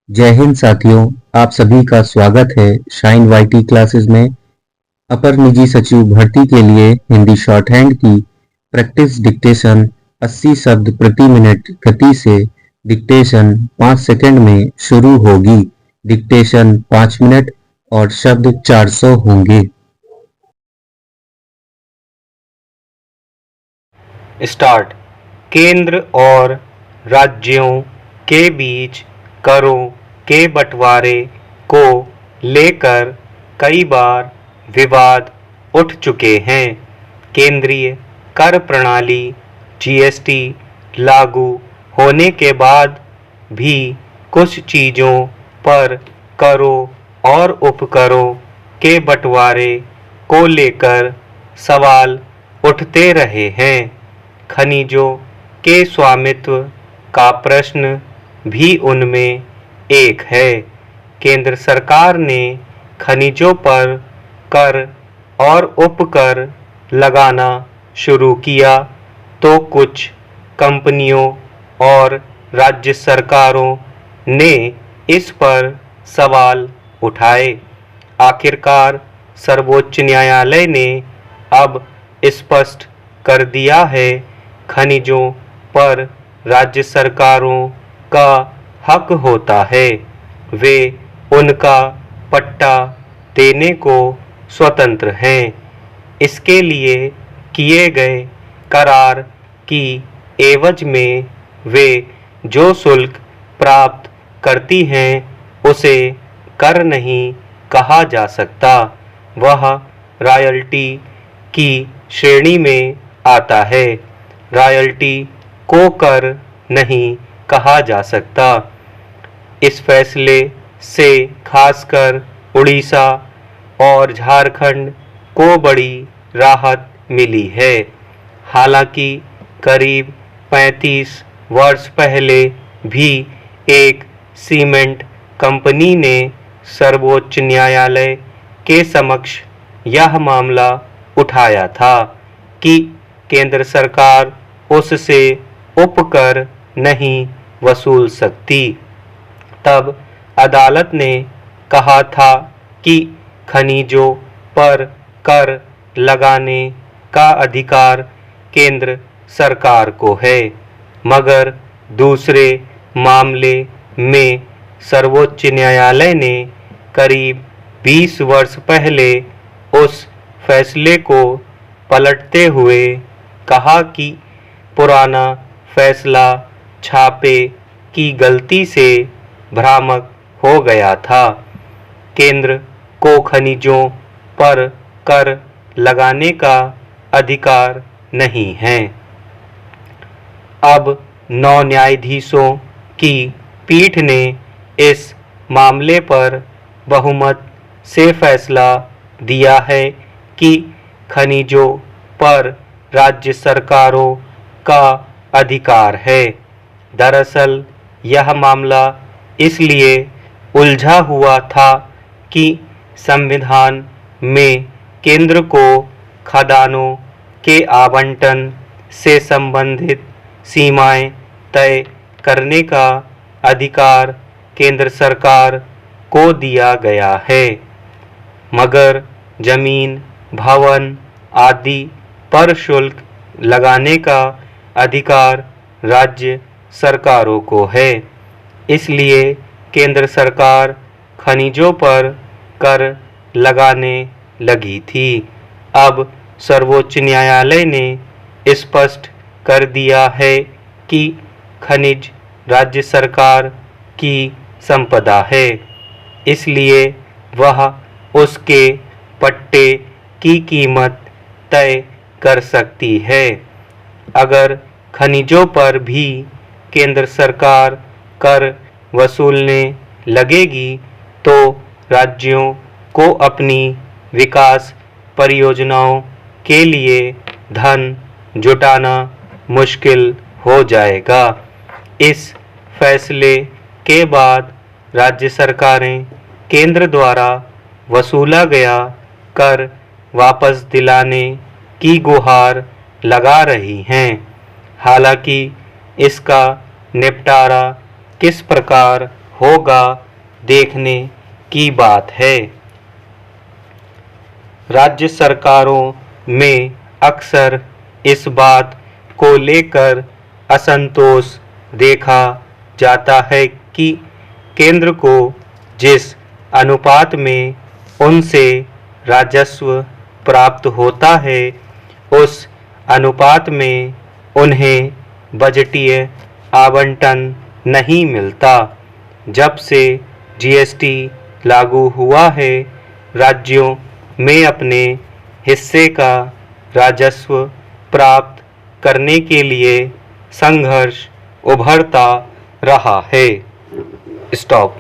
जय हिंद साथियों, आप सभी का स्वागत है शाइन वाईटी क्लासेस में। अपर निजी सचिव भर्ती के लिए हिंदी शॉर्ट हैंड की प्रैक्टिस डिक्टेशन 80 शब्द प्रति मिनट गति से डिक्टेशन 5 सेकंड में शुरू होगी। डिक्टेशन 5 मिनट और शब्द 400 होंगे। स्टार्ट। केंद्र और राज्यों के बीच करों के बंटवारे को लेकर कई बार विवाद उठ चुके हैं। केंद्रीय कर प्रणाली जीएसटी लागू होने के बाद भी कुछ चीज़ों पर करों और उपकरों के बंटवारे को लेकर सवाल उठते रहे हैं। खनिजों के स्वामित्व का प्रश्न भी उनमें एक है। केंद्र सरकार ने खनिजों पर कर और उपकर लगाना शुरू किया तो कुछ कंपनियों और राज्य सरकारों ने इस पर सवाल उठाए। आखिरकार सर्वोच्च न्यायालय ने अब स्पष्ट कर दिया है, खनिजों पर राज्य सरकारों का हक होता है, वे उनका पट्टा देने को स्वतंत्र हैं। इसके लिए किए गए करार की एवज में वे जो शुल्क प्राप्त करती हैं उसे कर नहीं कहा जा सकता, वह रॉयल्टी की श्रेणी में आता है। रॉयल्टी को कर नहीं कहा जा सकता। इस फैसले से खासकर उड़ीसा और झारखंड को बड़ी राहत मिली है। हालांकि करीब 35 वर्ष पहले भी एक सीमेंट कंपनी ने सर्वोच्च न्यायालय के समक्ष यह मामला उठाया था कि केंद्र सरकार उससे उपकर नहीं वसूल सकती। तब अदालत ने कहा था कि खनिजों पर कर लगाने का अधिकार केंद्र सरकार को है, मगर दूसरे मामले में सर्वोच्च न्यायालय ने करीब 20 वर्ष पहले उस फैसले को पलटते हुए कहा कि पुराना फैसला छापे की गलती से भ्रामक हो गया था। केंद्र को खनिजों पर कर लगाने का अधिकार नहीं है। अब 9 न्यायाधीशों की पीठ ने इस मामले पर बहुमत से फैसला दिया है कि खनिजों पर राज्य सरकारों का अधिकार है। दरअसल यह मामला इसलिए उलझा हुआ था कि संविधान में केंद्र को खदानों के आवंटन से संबंधित सीमाएं तय करने का अधिकार केंद्र सरकार को दिया गया है, मगर जमीन, भवन आदि पर शुल्क लगाने का अधिकार राज्य सरकारों को है। इसलिए केंद्र सरकार खनिजों पर कर लगाने लगी थी। अब सर्वोच्च न्यायालय ने स्पष्ट कर दिया है कि खनिज राज्य सरकार की संपदा है, इसलिए वह उसके पट्टे की कीमत तय कर सकती है। अगर खनिजों पर भी केंद्र सरकार कर वसूलने लगेगी तो राज्यों को अपनी विकास परियोजनाओं के लिए धन जुटाना मुश्किल हो जाएगा। इस फैसले के बाद राज्य सरकारें केंद्र द्वारा वसूला गया कर वापस दिलाने की गुहार लगा रही हैं। हालांकि इसका निपटारा किस प्रकार होगा देखने की बात है। राज्य सरकारों में अक्सर इस बात को लेकर असंतोष देखा जाता है कि केंद्र को जिस अनुपात में उनसे राजस्व प्राप्त होता है उस अनुपात में उन्हें बजटीय आवंटन नहीं मिलता। जब से जीएसटी लागू हुआ है, राज्यों में अपने हिस्से का राजस्व प्राप्त करने के लिए संघर्ष उभरता रहा है। स्टॉप।